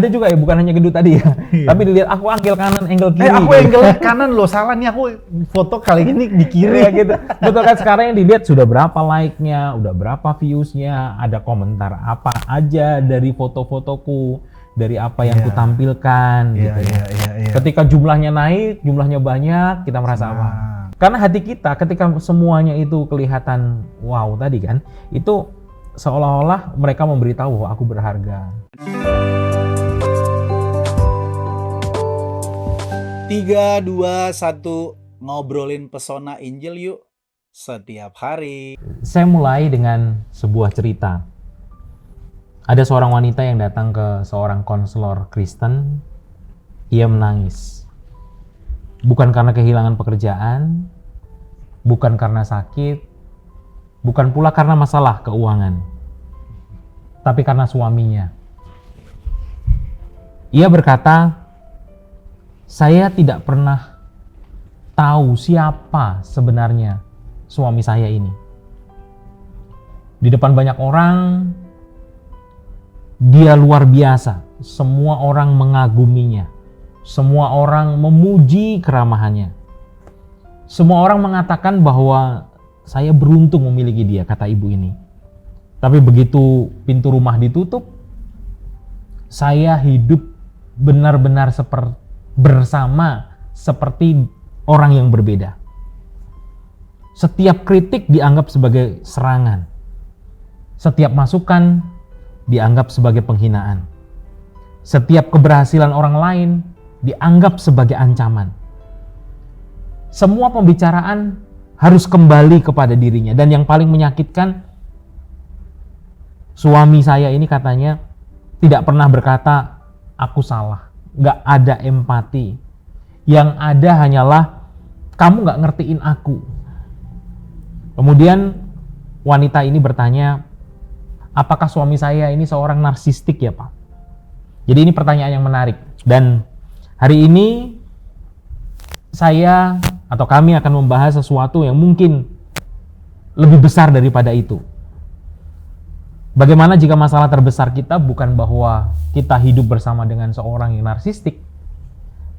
ada juga ya, bukan hanya gendut tadi ya. Tapi dilihat aku angle kanan, angle kiri. Aku angle kanan loh, salah nih aku foto kali ini di kiri ya gitu. Betul kan, sekarang yang dilihat sudah berapa like-nya, udah berapa views-nya, ada komentar apa aja dari foto-fotoku, dari apa yang kutampilkan gitu ya. Ketika jumlahnya naik, jumlahnya banyak, kita merasa apa? Karena hati kita ketika semuanya itu kelihatan wow tadi kan, itu seolah-olah mereka memberitahu bahwa aku berharga. 3, 2, 1, ngobrolin pesona Injil yuk setiap hari. Saya mulai dengan sebuah cerita. Ada seorang wanita yang datang ke seorang konselor Kristen. Ia menangis. Bukan karena kehilangan pekerjaan, bukan karena sakit, bukan pula karena masalah keuangan, tapi karena suaminya. Ia berkata, saya tidak pernah tahu siapa sebenarnya suami saya ini. Di depan banyak orang, dia luar biasa. Semua orang mengaguminya. Semua orang memuji keramahannya. Semua orang mengatakan bahwa saya beruntung memiliki dia, kata ibu ini. Tapi begitu pintu rumah ditutup, saya hidup benar-benar bersama seperti orang yang berbeda. Setiap kritik dianggap sebagai serangan. Setiap masukan dianggap sebagai penghinaan. Setiap keberhasilan orang lain dianggap sebagai ancaman. Semua pembicaraan harus kembali kepada dirinya. Dan yang paling menyakitkan, suami saya ini katanya tidak pernah berkata, aku salah. Nggak ada empati. Yang ada hanyalah, kamu nggak ngertiin aku. Kemudian wanita ini bertanya, apakah suami saya ini seorang narsistik ya Pak? Jadi ini pertanyaan yang menarik. Dan hari ini saya atau kami akan membahas sesuatu yang mungkin lebih besar daripada itu. Bagaimana jika masalah terbesar kita bukan bahwa kita hidup bersama dengan seorang yang narsistik,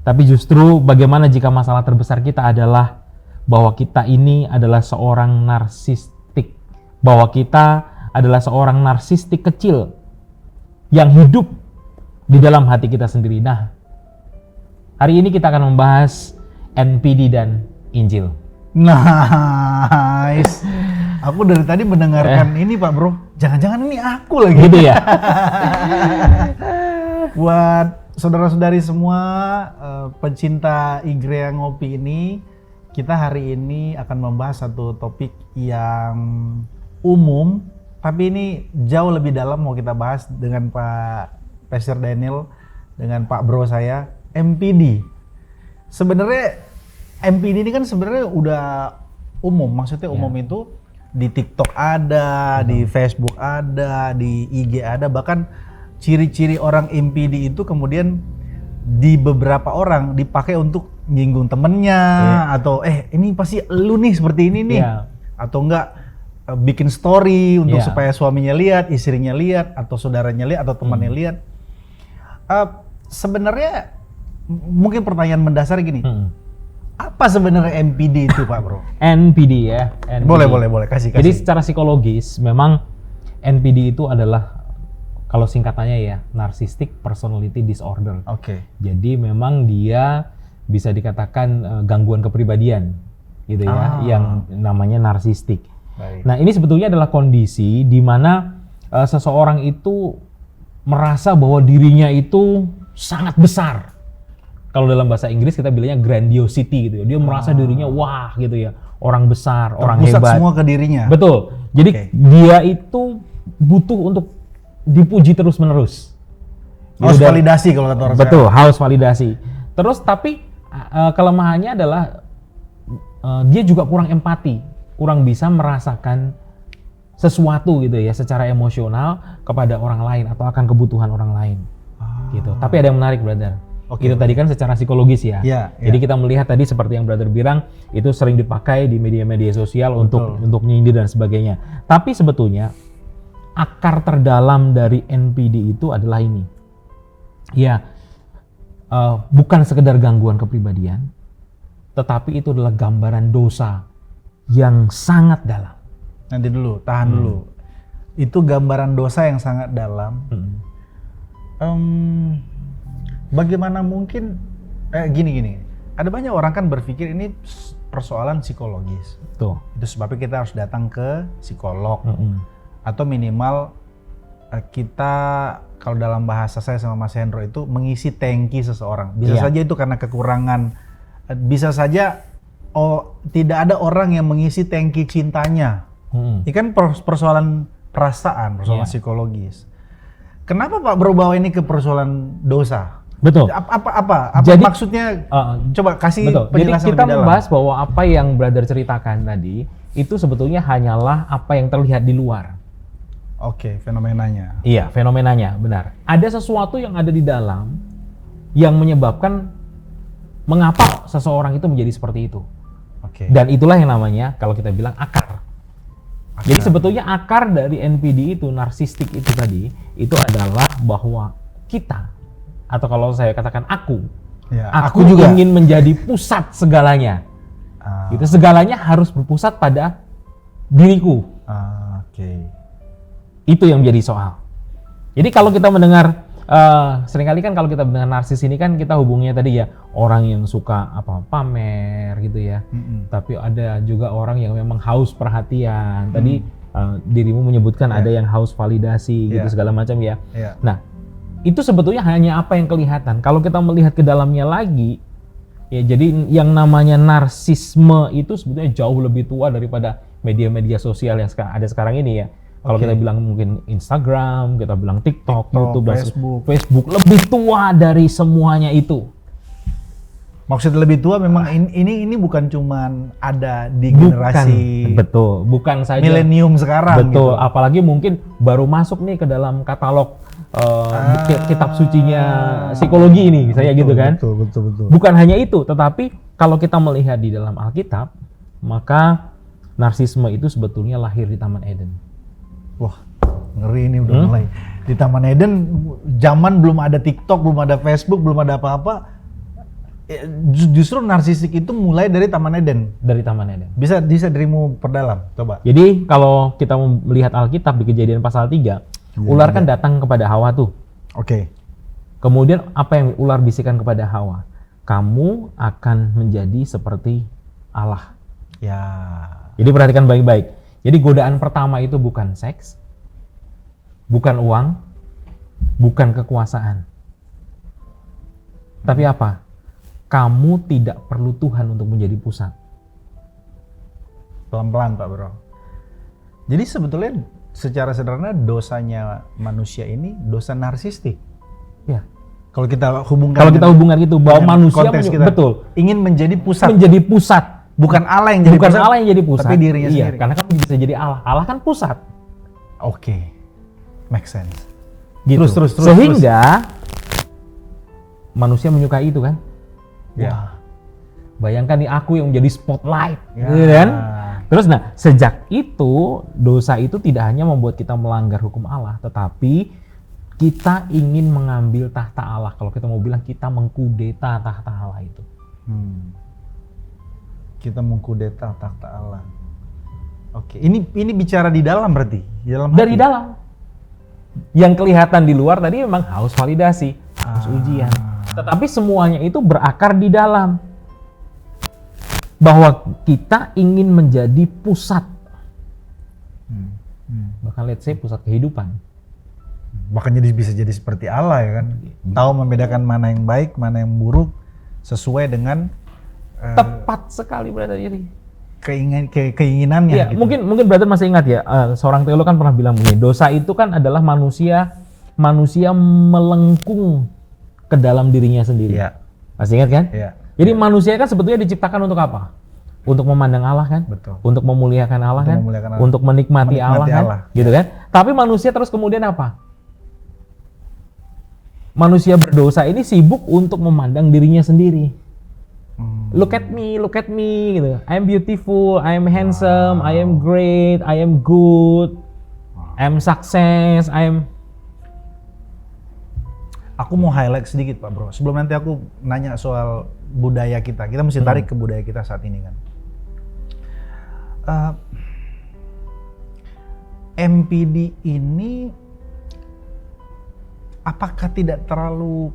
tapi justru bagaimana jika masalah terbesar kita adalah bahwa kita ini adalah seorang narsistik, bahwa kita adalah seorang narsistik kecil yang hidup di dalam hati kita sendiri. Nah, hari ini kita akan membahas NPD dan Injil. Nice. Aku dari tadi mendengarkan ini Pak Bro, jangan-jangan ini aku lagi. Gitu ya. Buat saudara-saudari semua pencinta Igrea Ngopi ini, kita hari ini akan membahas satu topik yang umum, tapi ini jauh lebih dalam mau kita bahas dengan Pak Pastor Daniel, dengan Pak Bro saya, NPD. Sebenarnya NPD ini kan sebenarnya udah umum, maksudnya umum itu di TikTok ada, di Facebook ada, di IG ada, bahkan ciri-ciri orang NPD itu kemudian di beberapa orang dipakai untuk nyinggung temennya, atau ini pasti lu nih seperti ini nih, atau enggak bikin story untuk supaya suaminya lihat, istrinya lihat, atau saudaranya lihat, atau temannya lihat. Sebenarnya mungkin pertanyaan mendasar gini, apa sebenarnya NPD itu Pak Bro? NPD ya. NPD. Boleh kasih. Jadi secara psikologis memang NPD itu adalah, kalau singkatannya ya, Narcissistic Personality Disorder. Oke. Jadi memang dia bisa dikatakan gangguan kepribadian gitu ya, yang namanya narsistik. Baik. Nah, ini sebetulnya adalah kondisi di mana seseorang itu merasa bahwa dirinya itu sangat besar. Kalau dalam bahasa Inggris kita bilangnya grandiosity gitu ya. Dia merasa dirinya wah gitu ya, orang besar, orang hebat. Terpusat semua ke dirinya. Betul. Jadi dia itu butuh untuk dipuji terus-menerus. Haus validasi kalau kata orang. Betul, haus validasi. Terus tapi kelemahannya adalah dia juga kurang empati, kurang bisa merasakan sesuatu gitu ya secara emosional kepada orang lain atau akan kebutuhan orang lain. Gitu. Tapi ada yang menarik, brother. Itu tadi kan secara psikologis ya. Jadi kita melihat tadi seperti yang brother bilang, itu sering dipakai di media-media sosial untuk nyindir dan sebagainya. Tapi sebetulnya akar terdalam dari NPD itu adalah ini. ya bukan sekedar gangguan kepribadian, tetapi itu adalah gambaran dosa yang sangat dalam. Nanti dulu, tahan dulu. Itu gambaran dosa yang sangat dalam. Bagaimana mungkin gini. Ada banyak orang kan berpikir ini persoalan psikologis. Tuh. Itu sebabnya kita harus datang ke psikolog. Atau minimal kita, kalau dalam bahasa saya sama Mas Hendro itu mengisi tangki seseorang. Bisa saja itu karena kekurangan, bisa saja tidak ada orang yang mengisi tangki cintanya. Ini kan persoalan perasaan, persoalan psikologis. Kenapa Pak berubah ini ke persoalan dosa? Betul. Apa Jadi, maksudnya? Coba kasih penjelasan. Jadi kita membahas bahwa apa yang brother ceritakan tadi itu sebetulnya hanyalah apa yang terlihat di luar. Oke, fenomenanya. Iya, fenomenanya, benar. Ada sesuatu yang ada di dalam yang menyebabkan mengapa seseorang itu menjadi seperti itu. Oke. Dan itulah yang namanya kalau kita bilang akar. Jadi sebetulnya akar dari NPD itu, narsistik itu tadi, itu adalah bahwa kita, atau kalau saya katakan aku juga ingin menjadi pusat segalanya. Gitu, segalanya harus berpusat pada diriku. Oke. Itu yang menjadi soal. Jadi kalau kita mendengar, seringkali kan kalau kita mendengar narsis ini kan kita hubungnya tadi ya orang yang suka pamer gitu ya. Tapi ada juga orang yang memang haus perhatian. Tadi dirimu menyebutkan ada yang haus validasi gitu segala macam ya. Nah, itu sebetulnya hanya apa yang kelihatan. Kalau kita melihat ke dalamnya lagi, ya jadi yang namanya narsisme itu sebetulnya jauh lebih tua daripada media-media sosial yang ada sekarang ini ya. Kalau kita bilang mungkin Instagram, kita bilang TikTok, YouTube, Facebook lebih tua dari semuanya itu. Maksudnya lebih tua memang ini bukan cuman ada di generasi bukan saja milenium sekarang. Betul, gitu. Apalagi mungkin baru masuk nih ke dalam katalog kitab sucinya psikologi ini, saya gitu kan. Betul. Bukan hanya itu, tetapi kalau kita melihat di dalam Alkitab, maka narsisme itu sebetulnya lahir di Taman Eden. Wah, ngeri ini udah mulai. Di Taman Eden, zaman belum ada TikTok, belum ada Facebook, belum ada apa-apa. Justru narsistik itu mulai dari Taman Eden. Dari Taman Eden. Bisa dirimu perdalam, coba. Jadi kalau kita melihat Alkitab di Kejadian pasal 3, ular kan datang kepada Hawa tuh. Oke. Kemudian apa yang ular bisikan kepada Hawa? Kamu akan menjadi seperti Allah. Ya. Jadi perhatikan baik-baik. Jadi godaan pertama itu bukan seks, bukan uang, bukan kekuasaan. Tapi apa? Kamu tidak perlu Tuhan untuk menjadi pusat. Pelan-pelan Pak Bro. Jadi sebetulnya secara sederhana dosanya manusia ini dosa narsistik. Ya. Kalau kita hubungkan itu bahwa manusia betul ingin menjadi pusat. Menjadi pusat. Bukan Allah yang jadi pusat. Allah yang jadi pusat. Tapi dirinya sendiri. Karena kan bisa jadi Allah. Allah kan pusat. Oke. Make sense. Gitu. Terus. Sehingga manusia menyukai itu kan? Ya. Wah, bayangkan nih aku yang menjadi spotlight, ya. Gitu kan? Terus sejak itu dosa itu tidak hanya membuat kita melanggar hukum Allah, tetapi kita ingin mengambil tahta Allah. Kalau kita mau bilang kita mengkudeta tahta Allah itu. Kita mengkudeta tahta Allah. Oke, ini bicara di dalam berarti? Di dalam hati? Dari dalam. Yang kelihatan di luar tadi memang haus validasi, haus ujian. Tetapi semuanya itu berakar di dalam. Bahwa kita ingin menjadi pusat. Bahkan let's say pusat kehidupan. Bahkan bisa jadi seperti Allah ya kan? Tahu membedakan mana yang baik, mana yang buruk sesuai dengan tepat sekali brother ini. Keinginannya. Ya, gitu. Mungkin brother masih ingat ya, seorang teolog kan pernah bilang begini, dosa itu kan adalah manusia melengkung ke dalam dirinya sendiri. Ya. Masih ingat kan? Ya. Jadi manusia kan sebetulnya diciptakan untuk apa? Untuk memandang Allah kan? Betul. Untuk memuliakan Allah kan? Untuk menikmati Allah kan? Gitu kan? Tapi manusia terus kemudian apa? Manusia berdosa ini sibuk untuk memandang dirinya sendiri. Look at me gitu. I am beautiful, I am handsome, I am great, I am good, I am success, Aku mau highlight sedikit Pak Bro, sebelum nanti aku nanya soal budaya kita mesti tarik ke budaya kita saat ini kan. MPD ini apakah tidak terlalu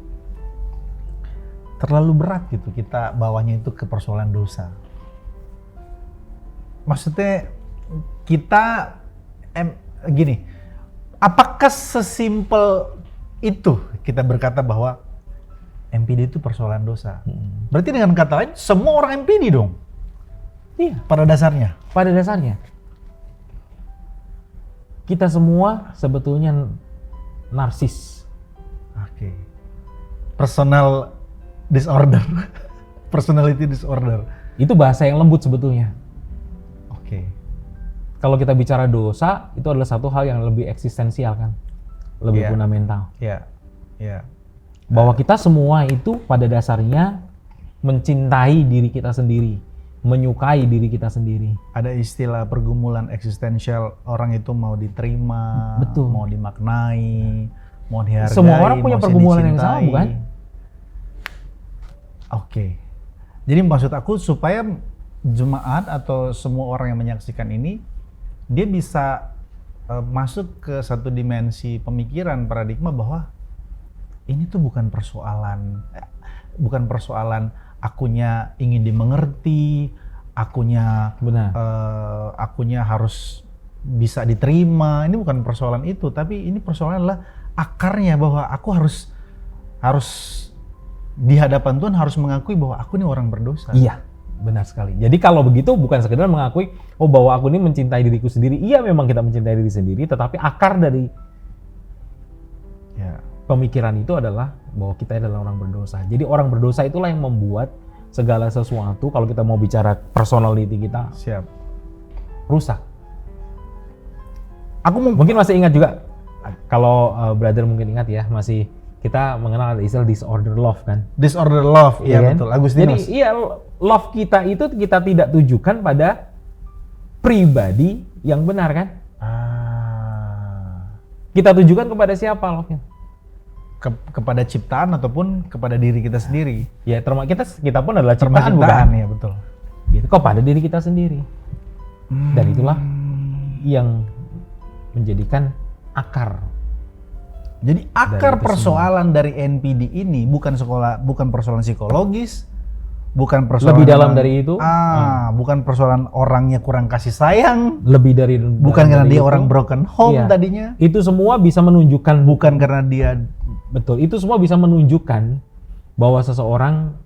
berat gitu kita bawanya itu ke persoalan dosa? Maksudnya kita gini, apakah sesimpel itu kita berkata bahwa MPD itu persoalan dosa? Berarti dengan kata lain semua orang MPD dong? Iya. Pada dasarnya. Pada dasarnya kita semua sebetulnya narsis. Oke. Personal disorder. Personality disorder. Itu bahasa yang lembut sebetulnya. Oke. Kalau kita bicara dosa, itu adalah satu hal yang lebih eksistensial kan, lebih Iya. fundamental. Ya. Ya. Bahwa kita semua itu pada dasarnya mencintai diri kita sendiri, menyukai diri kita sendiri. Ada istilah pergumulan eksistensial, orang itu mau diterima, Betul. mau dimaknai, mau dihargai. Semua orang punya mau pergumulan yang dicintai. sama, bukan? Oke. Jadi maksud aku supaya jemaat atau semua orang yang menyaksikan ini, dia bisa masuk ke satu dimensi pemikiran paradigma bahwa ini tuh bukan persoalan akunya ingin dimengerti, akunya Benar. akunya harus bisa diterima. Ini bukan persoalan itu, tapi ini persoalan adalah akarnya bahwa aku harus di hadapan Tuhan harus mengakui bahwa aku ini orang berdosa. Iya, benar sekali. Jadi kalau begitu bukan sekedar mengakui, oh bahwa aku ini mencintai diriku sendiri. Iya memang kita mencintai diri sendiri, tetapi akar dari Ya. pemikiran itu adalah bahwa kita adalah orang berdosa. Jadi orang berdosa itulah yang membuat segala sesuatu, kalau kita mau bicara personality kita, Siap. rusak. Mungkin masih ingat juga, kalau brother mungkin ingat ya, masih kita mengenal ada istilah disorder love kan. Disorder love, iya kan? betul. Agustinus. Jadi iya, love kita itu kita tidak tujukan pada pribadi yang benar kan. Kita tujukan kepada siapa love-nya? Kepada ciptaan ataupun kepada diri kita sendiri. Ya kita pun adalah ciptaan bukan? ya betul. Gitu, kepada diri kita sendiri. Dan itulah yang menjadikan akar. Jadi akar Dari itu persoalan dari NPD ini bukan persoalan psikologis, bukan persoalan Lebih dalam dari itu. bukan persoalan orangnya kurang kasih sayang, Lebih dari bukan karena dari dia itu. orang broken home Iya. tadinya, Itu semua bisa menunjukkan, bukan karena dia betul, itu semua bisa menunjukkan bahwa seseorang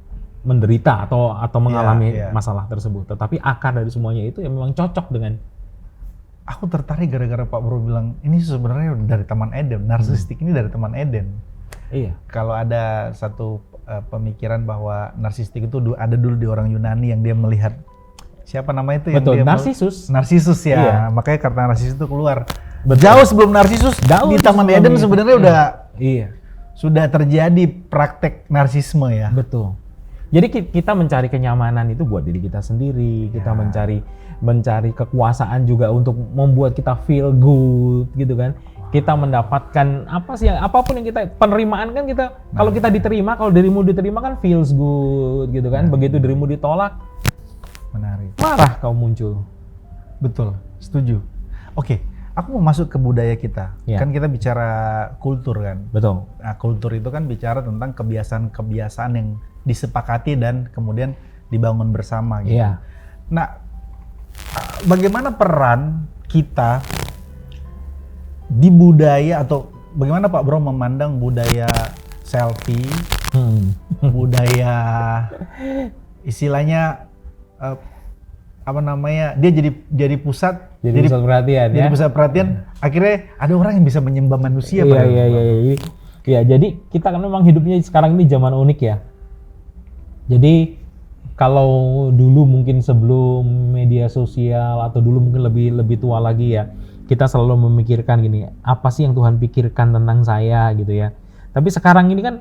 menderita atau mengalami iya. masalah tersebut. Tetapi akar dari semuanya itu yang memang cocok dengan. aku tertarik gara-gara Pak Bro bilang ini sebenarnya dari Taman Eden, narsistik ini dari Taman Eden. Iya. Kalau ada satu pemikiran bahwa narsistik itu ada dulu di orang Yunani yang dia melihat siapa nama itu yang Betul, dia Narsisus. Narsisus ya. Iya. Makanya kata Narsisus itu keluar. Betul. Jauh sebelum Narsisus di Taman sebelum Eden itu. sebenarnya Iya. sudah terjadi praktek narsisme ya. Betul. Jadi kita mencari kenyamanan itu buat diri kita sendiri, kita mencari kekuasaan juga untuk membuat kita feel good gitu kan. Kita mendapatkan apapun yang kita penerimaan kan kita kalau kita diterima, kalau dirimu diterima kan feels good gitu kan. Begitu dirimu ditolak, Menarik. marah kau muncul. Betul, setuju. Oke, aku mau masuk ke budaya kita. Ya. Kan kita bicara kultur kan. Betul. Nah, kultur itu kan bicara tentang kebiasaan-kebiasaan yang disepakati dan kemudian dibangun bersama gitu. Iya. Nah, bagaimana peran kita di budaya atau bagaimana Pak Bro memandang budaya selfie, budaya istilahnya dia jadi pusat, Jadi pusat perhatian jadi ya. pusat perhatian. Akhirnya ada orang yang bisa menyembah manusia. Iya. Ya, jadi kita kan memang hidupnya sekarang ini zaman unik ya. Jadi kalau dulu mungkin sebelum media sosial atau dulu mungkin lebih tua lagi ya, kita selalu memikirkan gini, apa sih yang Tuhan pikirkan tentang saya gitu ya. Tapi sekarang ini kan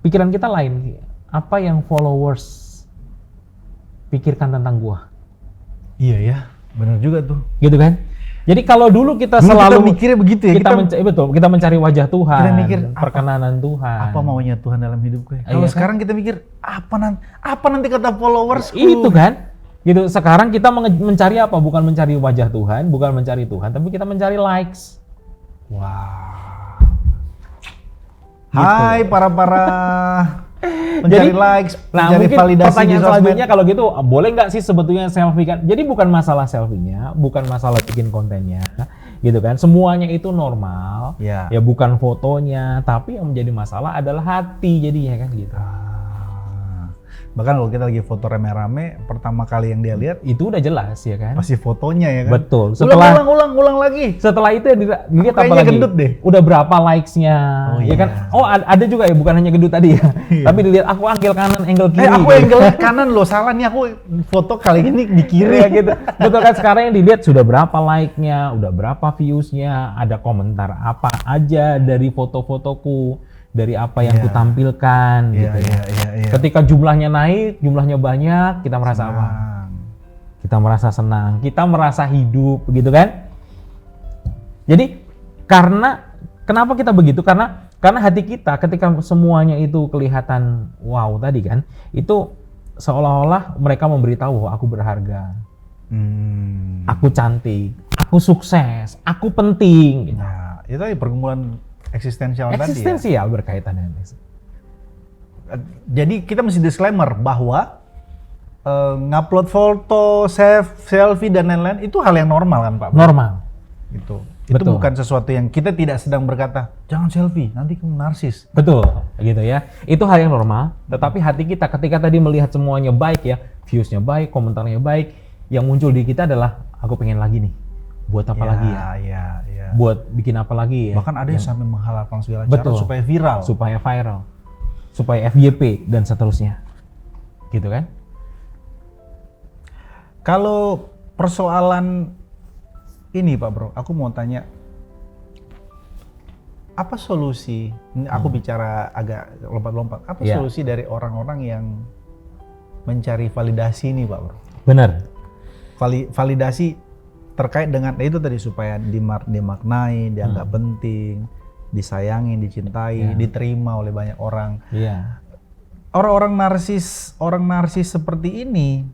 pikiran kita lain. Apa yang followers pikirkan tentang gua? Iya ya, benar juga tuh. Gitu kan? Jadi kalau dulu kita Dulu selalu kita mikirnya begitu ya. betul, kita mencari wajah Tuhan, Kita mikir, perkenanan Tuhan. apa maunya Tuhan dalam hidup gue? Kalau Iya kan? sekarang kita mikir apa nanti kata followers? Itu kan? Gitu. Sekarang kita mencari apa? Bukan mencari wajah Tuhan, bukan mencari Tuhan, tapi kita mencari likes. Wah. Gitu. Hai para mencari likes, Nah, mencari mungkin validasi di pertanyaan sosmed. selanjutnya kalau gitu, boleh nggak sih sebetulnya selfie kan? Jadi bukan masalah selfie-nya, bukan masalah bikin kontennya, gitu kan? Semuanya itu normal, Ya. ya bukan fotonya, tapi yang menjadi masalah adalah hati jadinya kan gitu. Bahkan kalau kita lagi foto rame-rame, pertama kali yang dia lihat Itu udah jelas ya kan? pasti fotonya ya kan. Betul. Ulang lagi. Setelah itu dilihat apa Kayaknya lagi? gendut deh. Udah berapa likes-nya? Oh, Ya kan? iya. Oh, ada juga ya, bukan hanya gendut tadi ya. Tapi dilihat aku angle kanan, angle kiri. Aku gitu. angle kanan loh, salah nih aku foto kali ini di kiri. Ya gitu. Betul kan, sekarang yang dilihat sudah berapa like-nya, udah berapa views-nya, ada komentar apa aja dari foto-fotoku, dari apa yang Iya. kutampilkan gitu ya. Iya. Ketika jumlahnya naik, jumlahnya banyak, kita merasa apa? Kita merasa senang, kita merasa hidup, begitu kan? Jadi kenapa kita begitu? Karena hati kita ketika semuanya itu kelihatan wow tadi kan, itu seolah-olah mereka memberitahu bahwa aku berharga, aku cantik, aku sukses, aku penting. Gitu. Nah, itu tadi pergumulan eksistensial tadi ya. Eksistensial berkaitan dengan itu. Jadi kita mesti disclaimer bahwa ngupload foto, selfie dan lain-lain itu hal yang normal kan Pak? Normal. Gitu. Itu Betul. bukan sesuatu yang kita tidak sedang berkata, jangan selfie, nanti kamu narsis. Betul, gitu ya. Itu hal yang normal, tetapi hati kita ketika tadi melihat semuanya baik ya, views-nya baik, komentarnya baik, yang muncul di kita adalah aku pengen lagi nih. Buat apa lagi ya? Iya. Buat bikin apa lagi ya? Bahkan ada yang sampai menghalalkan segala Betul. cara supaya viral. Supaya viral, supaya FYP dan seterusnya, gitu kan? Kalau persoalan ini Pak Bro, aku mau tanya, apa solusi? Ini aku bicara agak lompat-lompat. Apa Iya. solusi dari orang-orang yang mencari validasi ini Pak Bro? Benar. Validasi terkait dengan itu tadi supaya dimaknai, dianggap penting, disayangi, dicintai, diterima oleh banyak orang. Iya. Orang narsis seperti ini,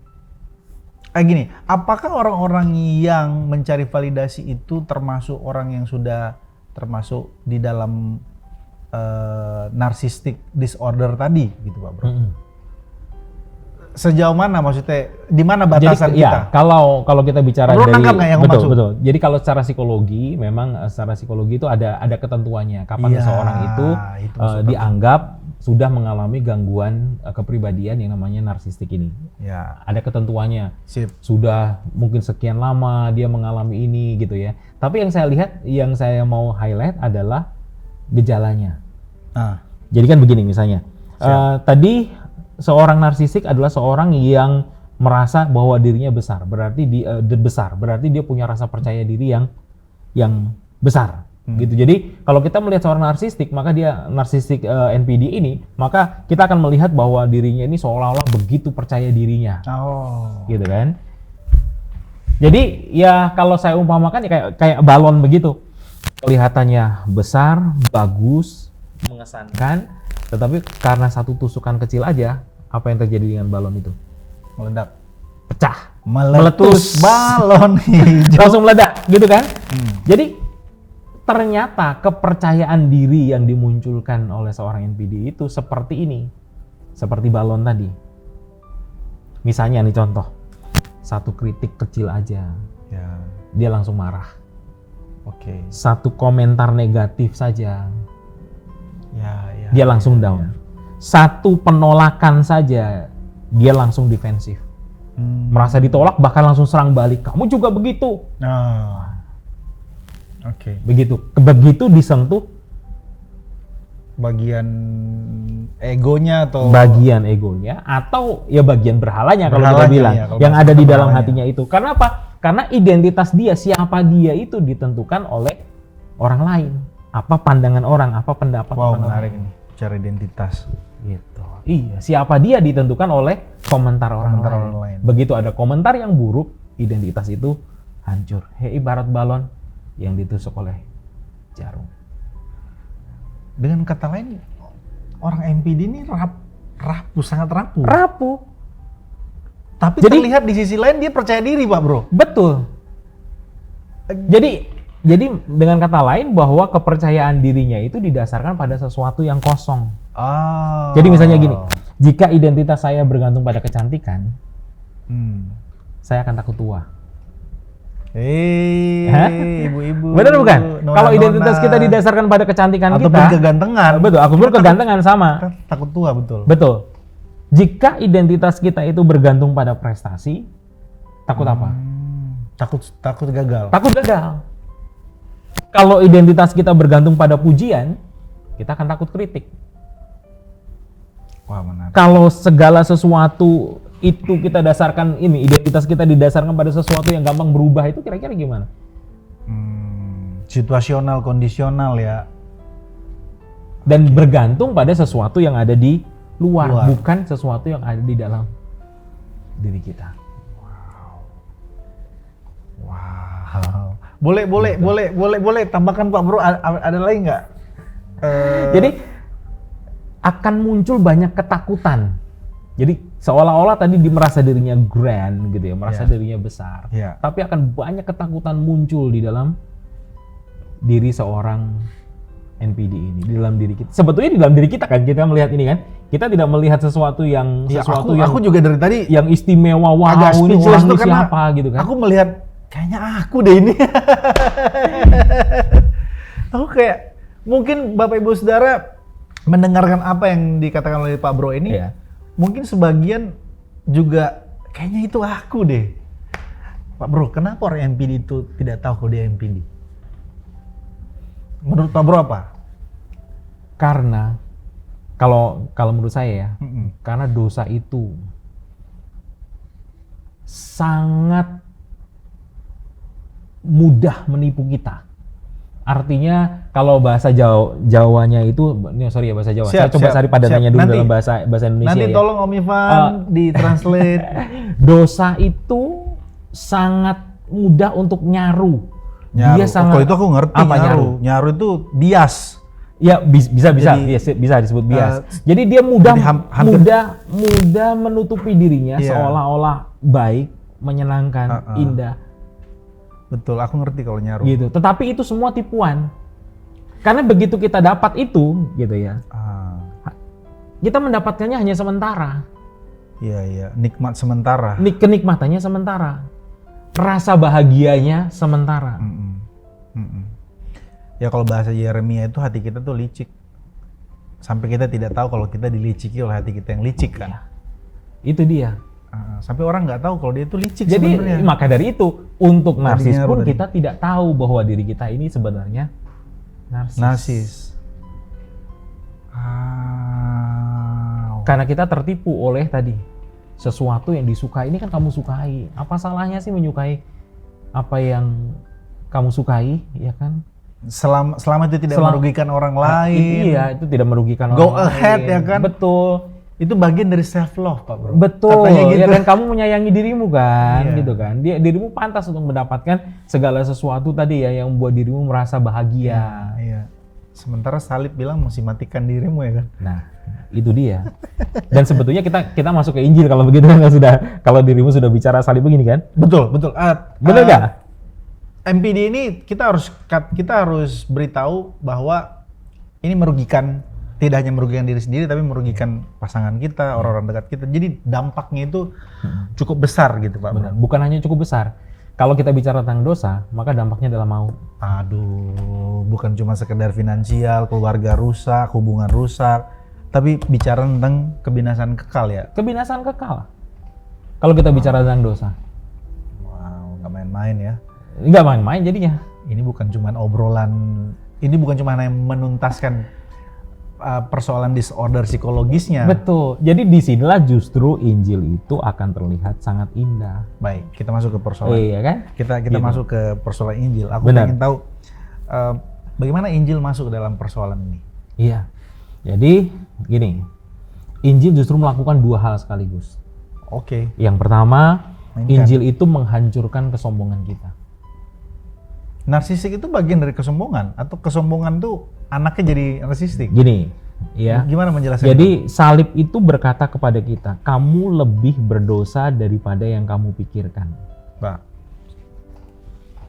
gini, apakah orang-orang yang mencari validasi itu termasuk orang yang sudah termasuk di dalam narcissistic disorder tadi, gitu Pak Bro? Sejauh mana maksudnya, di mana batasan Jadi, kita? ya, kalau kita bicara Bro, dari nangkap nggak yang aku maksud? betul. Jadi kalau secara psikologi, memang secara psikologi itu ada ketentuannya kapan Iya, seseorang itu maksud aku. dianggap sudah mengalami gangguan kepribadian yang namanya narsistik ini. Ya, Ada ketentuannya. sip. Sudah mungkin sekian lama dia mengalami ini gitu ya. Tapi yang saya lihat, yang saya mau highlight adalah gejalanya. Jadi kan begini misalnya, tadi seorang narsistik adalah seorang yang merasa bahwa dirinya besar, berarti berarti dia punya rasa percaya diri yang besar, gitu. Jadi kalau kita melihat seorang narsistik, maka dia narsistik NPD ini, maka kita akan melihat bahwa dirinya ini seolah-olah begitu percaya dirinya, gitu kan? Jadi ya kalau saya umpamakan ya kayak balon begitu, kelihatannya besar, bagus, mengesankan. Tetapi karena satu tusukan kecil aja, apa yang terjadi dengan balon itu? Meledak. Pecah. Meletus balon hijau. Langsung meledak, gitu kan? Jadi ternyata kepercayaan diri yang dimunculkan oleh seorang NPD itu seperti ini. Seperti balon tadi. Misalnya nih contoh, satu kritik kecil aja, Ya, dia langsung marah. oke. Satu komentar negatif saja, Ya, dia langsung down. Satu penolakan saja, dia langsung defensif. Merasa ditolak, bahkan langsung serang balik. Kamu juga begitu. Oke. Begitu disentuh Bagian egonya atau bagian egonya, atau ya bagian berhalanya kalau kita Berhalanya, bilang, ya, kalau yang bahasa ada di kita dalam berhalanya. hatinya itu. Karena apa? Karena identitas dia, siapa dia itu ditentukan oleh orang lain. Apa pandangan orang, apa pendapat Wow, orang menarik lain. nih, cara identitas. Gitu. Iya, siapa dia ditentukan oleh komentar orang Komentar lain. orang lain. Begitu ada komentar yang buruk, identitas itu hancur. Ibarat balon yang ditusuk oleh jarum. Dengan kata lain, orang MPD ini rapuh, sangat rapuh. Rapuh. Tapi Jadi- terlihat di sisi lain dia percaya diri, Pak Bro. Betul. Jadi dengan kata lain bahwa kepercayaan dirinya itu didasarkan pada sesuatu yang kosong. Ah. Jadi misalnya gini, jika identitas saya bergantung pada kecantikan, saya akan takut tua. Hah? Ibu-ibu. Benar bukan? nona-nona, Kalau identitas kita didasarkan pada kecantikan ataupun kita, kegantengan. betul, aku pun kegantengan sama. Kita takut tua, betul. Betul. Jika identitas kita itu bergantung pada prestasi, takut apa? Takut gagal. Takut gagal. Kalau identitas kita bergantung pada pujian, kita akan takut kritik. Wah, menarik. Kalau segala sesuatu itu kita dasarkan identitas kita didasarkan pada sesuatu yang gampang berubah, itu kira-kira gimana? Situasional, kondisional ya. Dan bergantung pada sesuatu yang ada di luar, Luar. bukan sesuatu yang ada di dalam diri kita. Wow. Boleh tambahkan Pak Bro, ada lagi nggak? Jadi akan muncul banyak ketakutan. Jadi seolah-olah tadi merasa dirinya grand gitu ya, merasa Iya. dirinya besar. Iya. Tapi akan banyak ketakutan muncul di dalam diri seorang NPD ini, di dalam diri kita. Sebetulnya di dalam diri kita kan kita melihat ini kan. Kita tidak melihat sesuatu yang Ya, yang aku juga dari tadi yang istimewa, wow, agak ini speechless orang tuh ini karena siapa gitu kan. aku melihat kayaknya aku deh ini. Aku kayak mungkin Bapak Ibu Saudara mendengarkan apa yang dikatakan oleh Pak Bro ini, Iya. mungkin sebagian juga kayaknya itu aku deh. Pak Bro, kenapa orang MPD itu tidak tahu kalau dia MPD? Menurut Pak Bro apa? Karena kalau menurut saya ya, Mm-mm. karena dosa itu sangat mudah menipu kita. Artinya kalau bahasa Jawanya itu, sorry ya bahasa Jawa. Saya coba cari padanannya dulu dalam bahasa Indonesia. Nanti ya. tolong Om Ivan ditranslate. Dosa itu sangat mudah untuk nyaru. Dia sangat. Kalau itu aku ngerti. Apa nyaru? Nyaru itu bias. Ya bisa Jadi, bisa disebut bias. Jadi dia jadi hampir- mudah menutupi dirinya Iya. seolah-olah baik, menyenangkan, indah Betul, aku ngerti kalau nyaru. gitu. Tetapi itu semua tipuan. Karena begitu kita dapat itu gitu ya. Kita mendapatkannya hanya sementara. Iya, nikmat sementara. Kenikmatannya sementara. Rasa bahagianya sementara. Mm-mm. Ya kalau bahasa Yeremia itu hati kita tuh licik. Sampai kita tidak tahu kalau kita diliciki oleh hati kita yang licik kan. Ya, itu dia. Sampai orang nggak tahu kalau dia itu licik Jadi sebenarnya. maka dari itu untuk narsis Tadinya pun apa kita tidak tahu bahwa diri kita ini sebenarnya narsis. Narsis. Karena kita tertipu oleh tadi sesuatu yang disukai. Ini kan kamu sukai. Apa salahnya sih menyukai apa yang kamu sukai, ya kan? Selama itu tidak merugikan orang lain. Itu tidak merugikan orang Go lain. ahead ya kan? Betul. Itu bagian dari self love, Pak Bro. Betul, Katanya gitu. ya kan kamu menyayangi dirimu kan, Iya. gitu kan. Dirimu pantas untuk mendapatkan segala sesuatu tadi ya yang membuat dirimu merasa bahagia. Iya. Sementara salib bilang mesti matikan dirimu ya kan. Nah, itu dia. Dan sebetulnya kita masuk ke Injil kalau begitu kan kalau dirimu sudah bicara salib begini kan? Betul. Benar nggak? MPD ini kita harus beritahu bahwa ini merugikan, tidak hanya merugikan diri sendiri tapi merugikan pasangan kita, orang-orang dekat kita. Jadi dampaknya itu cukup besar gitu, Pak. Benar. Bukan hanya cukup besar. Kalau kita bicara tentang dosa, maka dampaknya adalah maut. Aduh, bukan cuma sekedar finansial, keluarga rusak, hubungan rusak, tapi bicara tentang kebinasaan kekal ya. Kebinasaan kekal. Kalau kita bicara tentang dosa, Wow, nggak main-main ya. nggak main-main jadinya. Ini bukan cuma obrolan, ini bukan cuma hanya menuntaskan persoalan disorder psikologisnya. Betul. Jadi disinilah justru Injil itu akan terlihat sangat indah. Baik, kita masuk ke persoalan. Iya kan? Kita Gitu. masuk ke persoalan Injil. Aku Benar. ingin tahu bagaimana Injil masuk ke dalam persoalan ini. Iya. Jadi gini, Injil justru melakukan dua hal sekaligus. Oke. Yang pertama, Mainkan. Injil itu menghancurkan kesombongan kita. Narsistik itu bagian dari kesombongan atau kesombongan tuh anaknya jadi narsistik? Gini, ya. Gimana menjelaskan? Jadi salib itu berkata kepada kita, kamu lebih berdosa daripada yang kamu pikirkan. Pak.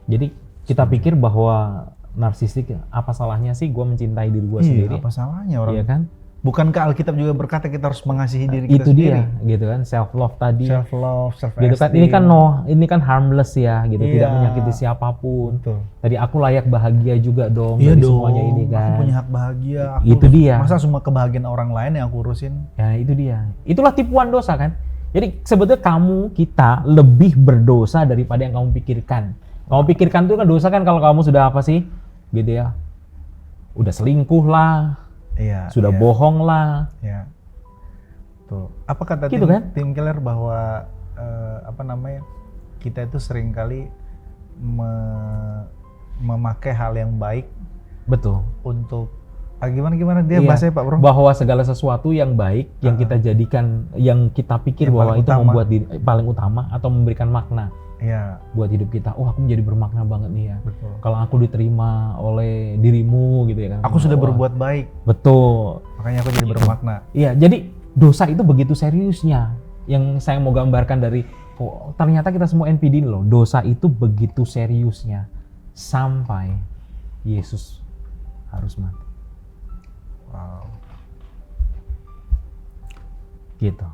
Jadi kita pikir bahwa narsistik, apa salahnya sih gue mencintai diri gue sendiri? Apa salahnya orang? Iya kan? Bukankah Alkitab juga berkata kita harus mengasihi diri kita Itu sendiri? dia, gitu kan? Self love tadi. Self love, self Gitu kan? Ini kan harmless ya, gitu. Iya. Tidak menyakiti siapapun. Betul. Tadi aku layak bahagia juga dong Iya dari dong, semuanya ini kan. aku punya hak bahagia. Itu dia. Masa semua kebahagiaan orang lain yang aku urusin? Ya itu dia. Itulah tipuan dosa kan. Jadi sebetulnya kita lebih berdosa daripada yang kamu pikirkan. Kamu pikirkan itu kan dosa kan kalau kamu sudah apa sih? Gitu ya. Udah selingkuh lah. Iya. Sudah iya. bohong lah. Ya. Tuh. Apa kata Gitu kan? Tim Keller bahwa kita itu seringkali memakai hal yang baik Betul. untuk gimana dia Iya. bahasanya Pak Bro? Bahwa segala sesuatu yang baik yang kita jadikan, yang kita pikir Yang bahwa paling itu utama. membuat diri paling utama atau memberikan makna Iya, buat hidup kita. Oh, aku menjadi bermakna banget nih ya. betul. Kalau aku diterima oleh dirimu gitu ya kan. Aku sudah Wah, berbuat baik, Betul. makanya aku jadi bermakna. Iya, jadi dosa itu begitu seriusnya. Yang saya mau gambarkan dari ternyata kita semua NPD loh. Dosa itu begitu seriusnya sampai Yesus harus mati. Wow. Gitu.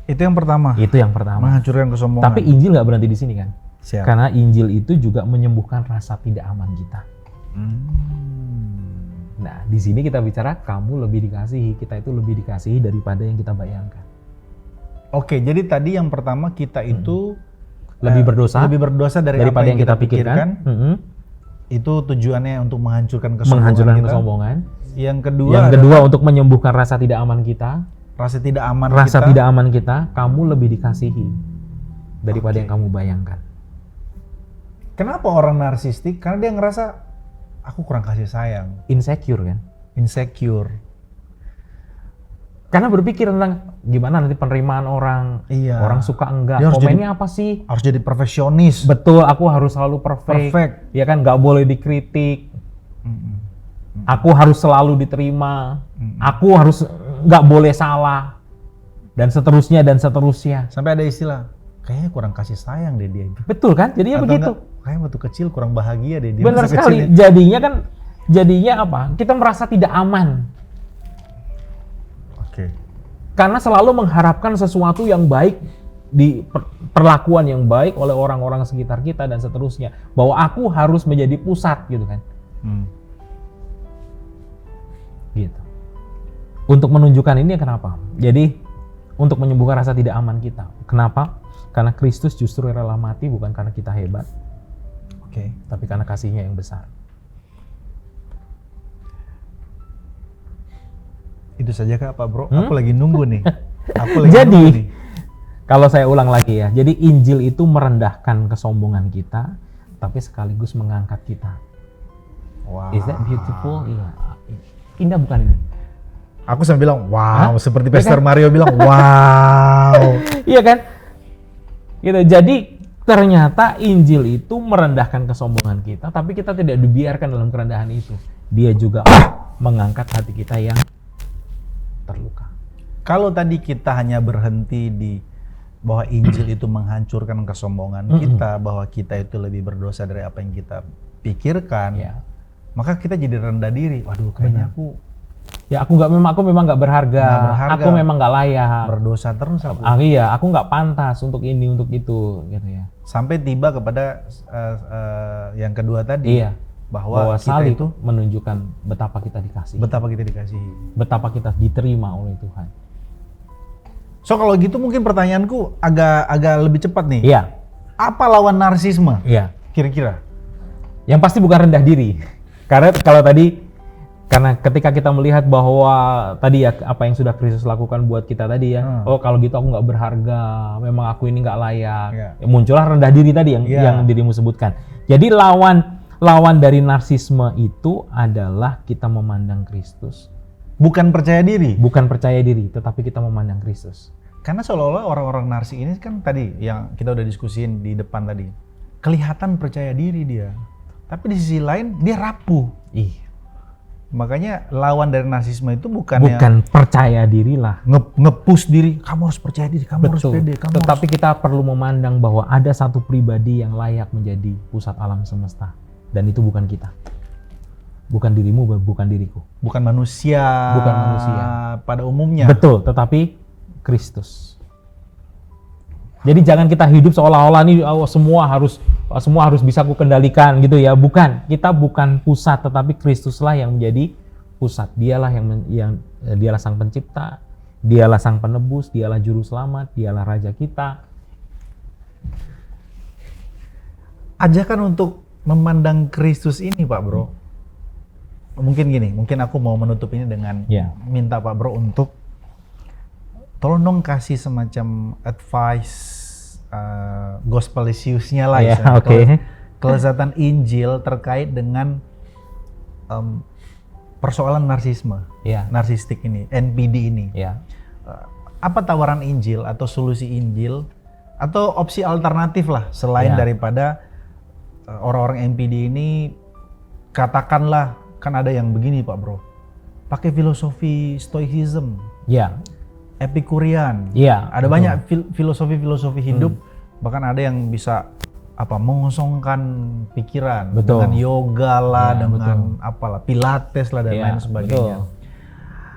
Itu yang pertama. Itu yang pertama. Menghancurkan kesombongan. Tapi Injil nggak berhenti di sini kan? Siap. Karena Injil itu juga menyembuhkan rasa tidak aman kita. Nah, di sini kita bicara kamu lebih dikasihi, kita itu lebih dikasihi daripada yang kita bayangkan. Oke, jadi tadi yang pertama kita itu Lebih berdosa daripada yang kita pikirkan. Itu tujuannya untuk menghancurkan kesombongan Menghancurkan kita. kesombongan. Yang kedua, Yang kedua untuk menyembuhkan rasa tidak aman kita. rasa tidak aman Rasa kita. tidak aman kita, kamu lebih dikasihi daripada yang kamu bayangkan. Kenapa orang narsistik? Karena dia ngerasa aku kurang kasih sayang, Insecure kan? insecure. Karena berpikir tentang gimana nanti penerimaan orang, Iya. orang suka enggak, Dia harus komennya apa sih? Harus jadi profesionis. Betul, aku harus selalu perfect. Ya kan, nggak boleh dikritik. Aku harus selalu diterima. Aku harus nggak boleh salah. Dan seterusnya dan seterusnya. Sampai ada istilah, kayaknya kurang kasih sayang deh dia. Betul kan? Jadinya Atau begitu. enggak, kayak waktu kecil kurang bahagia deh dia. Benar masa sekali. kecilnya. Jadinya apa? Kita merasa tidak aman. Oke. Karena selalu mengharapkan sesuatu yang baik, di perlakuan yang baik oleh orang-orang sekitar kita dan seterusnya. Bahwa aku harus menjadi pusat gitu kan. Gitu. Untuk menunjukkan ini kenapa? Jadi untuk menyembuhkan rasa tidak aman kita. Kenapa? Karena Kristus justru rela mati bukan karena kita hebat, Oke. tapi karena kasihnya yang besar. Itu saja Kak, Pak Bro. Hmm? Aku lagi nunggu nih. Aku lagi Jadi, nunggu nih. kalau saya ulang lagi ya, jadi Injil itu merendahkan kesombongan kita, tapi sekaligus mengangkat kita. Wow. Is that beautiful? Iya. Indah bukan ini? Aku sambil bilang, wow, seperti Iya Pastor kan? Mario bilang, wow. Iya kan? Gitu. Jadi ternyata Injil itu merendahkan kesombongan kita, tapi kita tidak dibiarkan dalam kerendahan itu. Dia juga mengangkat hati kita yang terluka. Kalau tadi kita hanya berhenti di bahwa Injil itu menghancurkan kesombongan kita, bahwa kita itu lebih berdosa dari apa yang kita pikirkan, Ya. maka kita jadi rendah diri. Waduh, kayaknya aku Ya aku memang nggak berharga. Nggak berharga. Aku memang nggak layak. berdosa terus aku. Iya, aku nggak pantas untuk ini untuk itu gitu ya. Sampai tiba kepada yang kedua tadi, Iya. bahwa kita salib itu menunjukkan betapa kita dikasih, betapa kita dikasihi. betapa kita diterima oleh Tuhan. So kalau gitu mungkin pertanyaanku agak lebih cepat nih. Iya, Apa lawan narsisme? iya. Kira-kira? Yang pasti bukan rendah diri. Karena karena ketika kita melihat bahwa tadi ya apa yang sudah Kristus lakukan buat kita tadi ya, oh kalau gitu aku nggak berharga, memang aku ini nggak layak. Iya. Ya, muncullah rendah diri tadi yang dirimu sebutkan. Jadi lawan dari narsisme itu adalah kita memandang Kristus. Bukan percaya diri. Bukan percaya diri, tetapi kita memandang Kristus. Karena seolah-olah orang-orang narsik ini kan tadi yang kita udah diskusin di depan tadi, kelihatan percaya diri dia, tapi di sisi lain dia rapuh. Iya. Makanya lawan dari narsisme itu bukan Percaya dirilah. nge-push diri, kamu harus percaya diri, kamu harus pede, kamu Tetapi kita perlu memandang bahwa ada satu pribadi yang layak menjadi pusat alam semesta. Dan itu bukan kita. Bukan dirimu, bukan diriku. bukan manusia. Bukan manusia. Pada umumnya. Betul, tetapi Kristus. Jadi jangan kita hidup seolah-olah nih semua harus bisa aku kendalikan gitu ya. Bukan, kita bukan pusat, tetapi Kristuslah yang menjadi pusat. Dialah yang dialah sang pencipta, dialah sang penebus, dialah juru selamat, dialah raja kita. Ajakan untuk memandang Kristus ini, Pak Bro. Mungkin gini, mungkin aku mau menutup ini dengan minta Pak Bro untuk tolong dong kasih semacam advice gospelisiusnya lah, kelezatan Injil terkait dengan persoalan narsisme, narsistik ini, NPD ini. Apa tawaran Injil atau solusi Injil atau opsi alternatif lah selain daripada orang-orang NPD ini, katakanlah kan ada yang begini Pak Bro, pakai filosofi stoicism. Epikurean, ada banyak filosofi hidup, bahkan ada yang bisa mengosongkan pikiran dengan yoga lah, dengan apalah pilates lah dan lain sebagainya.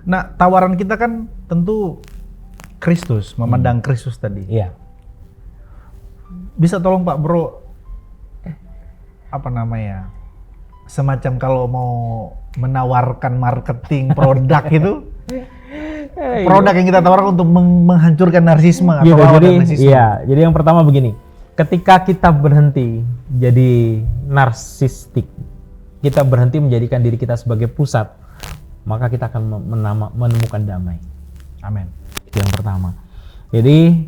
Nah, tawaran kita kan tentu Kristus, memandang Kristus tadi. Bisa tolong Pak Bro, semacam kalau mau menawarkan marketing produk itu. Produk yang kita tawarkan untuk menghancurkan narsisme atau lawan narsisme. Jadi yang pertama begini, ketika kita berhenti jadi narsistik, kita berhenti menjadikan diri kita sebagai pusat, maka kita akan menemukan damai. Amin. Itu yang pertama. Jadi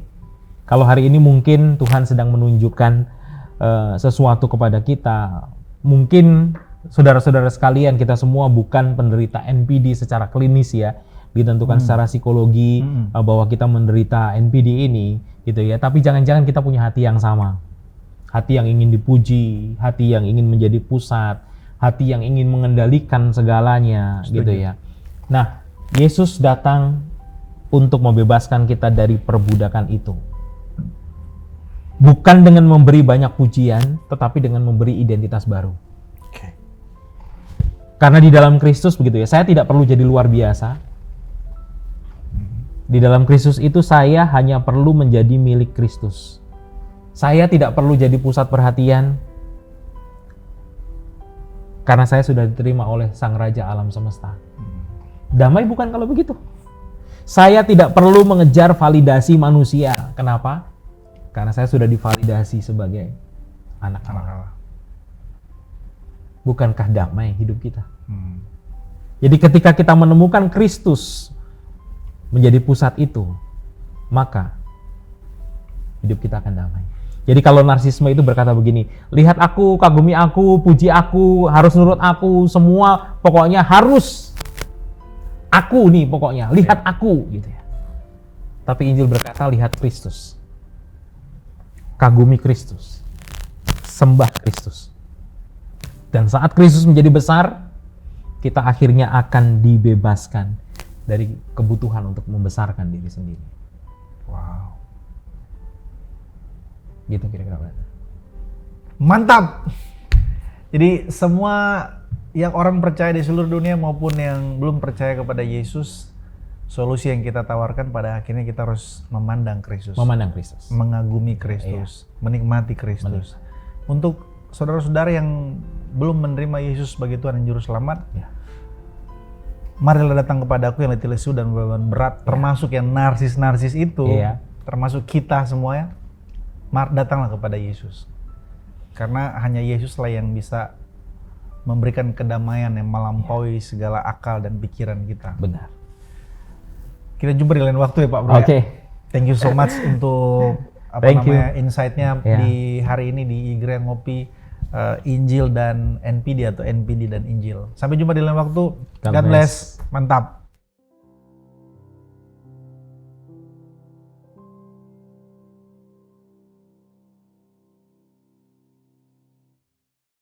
kalau hari ini mungkin Tuhan sedang menunjukkan sesuatu kepada kita, mungkin saudara-saudara sekalian, kita semua bukan penderita NPD secara klinis ya, ditentukan secara psikologi bahwa kita menderita NPD ini gitu ya, tapi jangan-jangan kita punya hati yang sama, hati yang ingin dipuji, hati yang ingin menjadi pusat, hati yang ingin mengendalikan segalanya. Gitu ya. Nah, Yesus datang untuk membebaskan kita dari perbudakan itu, bukan dengan memberi banyak pujian, tetapi dengan memberi identitas baru. Karena di dalam Kristus begitu ya, saya tidak perlu jadi luar biasa. Di dalam Kristus itu saya hanya perlu menjadi milik Kristus. Saya tidak perlu jadi pusat perhatian karena saya sudah diterima oleh Sang Raja Alam Semesta. Damai bukan kalau begitu. Saya tidak perlu mengejar validasi manusia. Kenapa? Karena saya sudah divalidasi sebagai anak Allah. Bukankah damai hidup kita? Jadi ketika kita menemukan Kristus menjadi pusat itu, maka hidup kita akan damai. Jadi kalau narsisme itu berkata begini, lihat aku, kagumi aku, puji aku, harus nurut aku, semua pokoknya harus aku nih pokoknya, lihat aku gitu ya. Tapi Injil berkata lihat Kristus, kagumi Kristus, sembah Kristus. Dan saat Kristus menjadi besar, kita akhirnya akan dibebaskan dari kebutuhan untuk membesarkan diri sendiri. Wow. Gitu kira-kira. Mantap. Jadi semua yang orang percaya di seluruh dunia maupun yang belum percaya kepada Yesus, solusi yang kita tawarkan pada akhirnya kita harus memandang Kristus. Memandang Kristus. Mengagumi Kristus. Menikmati Kristus. Untuk saudara-saudara yang belum menerima Yesus sebagai Tuhan dan Juru Selamat, marilah datang kepada aku yang letih lesu dan beban berat, termasuk yang narsis itu, termasuk kita semuanya. Datanglah kepada Yesus, karena hanya Yesuslah yang bisa memberikan kedamaian yang melampaui segala akal dan pikiran kita. Benar. Kita jumpa di lain waktu ya Pak Bro. Thank you so much untuk insight-nya di hari ini di Igrea Ngopi, Injil dan NPD atau NPD dan Injil. Sampai jumpa di lain waktu. God bless. Mantap.